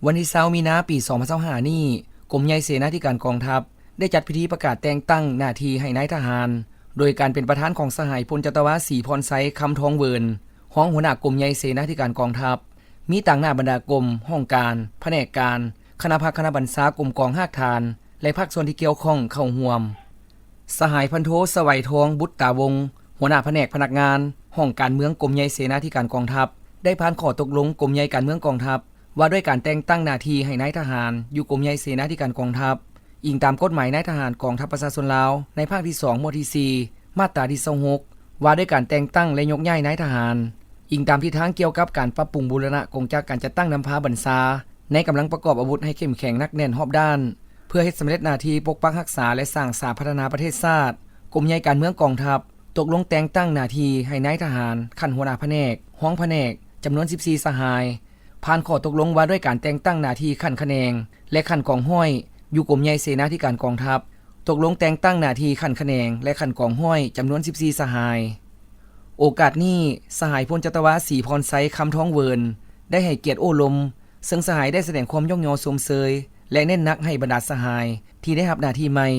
วันที่20มีนาปี2025นี้กรมใหญ่เสนาธิการกองทัพได้จัดพิธีประกาศแต่งตั้งหน้าที่ให้นายทหารโดยการเป็นประธานของสหายพลจัตวาศรีพรไซคำทองเวิร์นห้องหัวหน้ากรมใหญ่เสนาธิการกองทัพมีต่างหน้าบรรดากรมห้องการแผนกการคณะพักคณะบรรษากรมกองห้ากฐานและภาคส่วนที่เกี่ยวข้องเข้าร่วมสหายพันโทสวัยทองบุตรตาวงศ์หัวหน้าแผนกพนักงานห้องการเมืองกรมใหญ่เสนาธิการกองทัพได้ผ่านข้อตกลงกรมใหญ่การเมืองกองทัพว่าด้วยการแต่งตั้งหน้าที่ให้นายทหารอยู่กรมใหญ่เสนาธิการกองทัพอิงตามกฎหมายนายทหารกองทัพประชาชนลาวในภาคที่2หมวดที่4มาตราที่26ว่าด้วยการแต่งตั้งและยกย้ายนายทหารอิงตามทิศทางเกี่ยวกับการปรับปรุงบูรณะกองจากการจัดตั้งนำพาบรรษาในกำลังประกอบอาวุธให้เข้มแข็งนักแน่นรอบด้านเพื่อให้สำเร็จหน้าที่ปกปักรักษาและสร้างสรรค์พัฒนาประเทศชาติกรมใหญ่การเมืองกองทัพตกลงแต่งตั้งหน้าที่ให้นายทหารขั้นหัวหน้าแผนกห้องแผนกจำนวน14สหายผ่านข้อตกลงว่าด้วยการแต่งตั้งหน้าที่ขั้นแขนงและขั้นกองห้อยอยู่กรมใหญ่เสนาธิการกองทัพตกลงแต่งตั้งหน้าที่ขั้นแขนงและขั้นกองห้อยจำนวน14สหายโอกาสนี้สหายพลจัตวาศรีพรไซคำท้องเวิร์นได้ให้เกียรติโอลมซึ่งสหายได้แสดงความย่องยอสมเสยและเน้นนักให้บรรดาสหายที่ได้รับหน้าที่ใหม่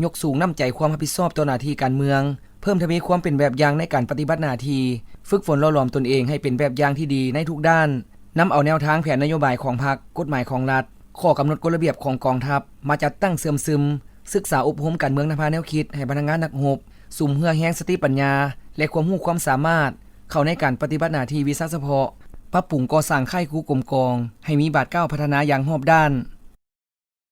ยกสูงน้ำใจความรับผิดชอบต่อหน้าที่การเมืองเพิ่มทวีความเป็นแบบอย่างในการปฏิบัติหน้าที่ฝึกฝนหล่อหลอมตนเองให้เป็นแบบอย่างที่ดีในทุกด้านนำเอาแนวทางแผนนโยบายของพรรคกฎหมายของรัฐข้อกำหนดกฎระเบียบของกองทัพมาจัดตั้งเสริมซึมศึกษาอบรมการเมืองนำพาแนวคิดให้พนักงานนักรบสุ่มเหือแห้งสติปัญญาและความรู้ความสามารถเข้าในการปฏิบัติหน้าที่วิชาเฉพาะปรับปรุงก่อสร้างค่ายคู่กรมกองให้มีบาดเก้าพัฒนาอย่างรอบด้าน